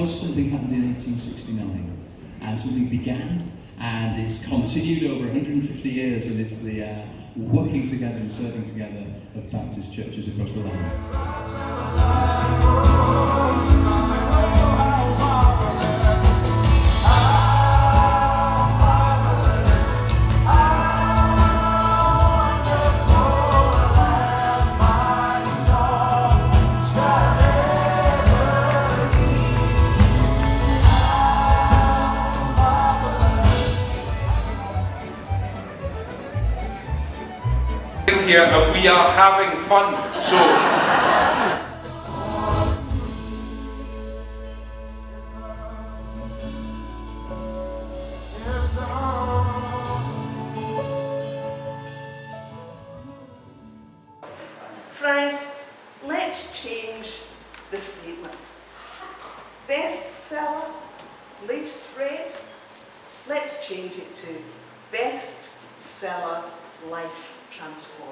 because something happened in 1869 and something began and it's continued over 150 years, and it's the working together and serving together of Baptist churches across the land. Here and we are having fun. So friends, let's change the statement. Bestseller, least read. Let's change it to bestseller life transformer.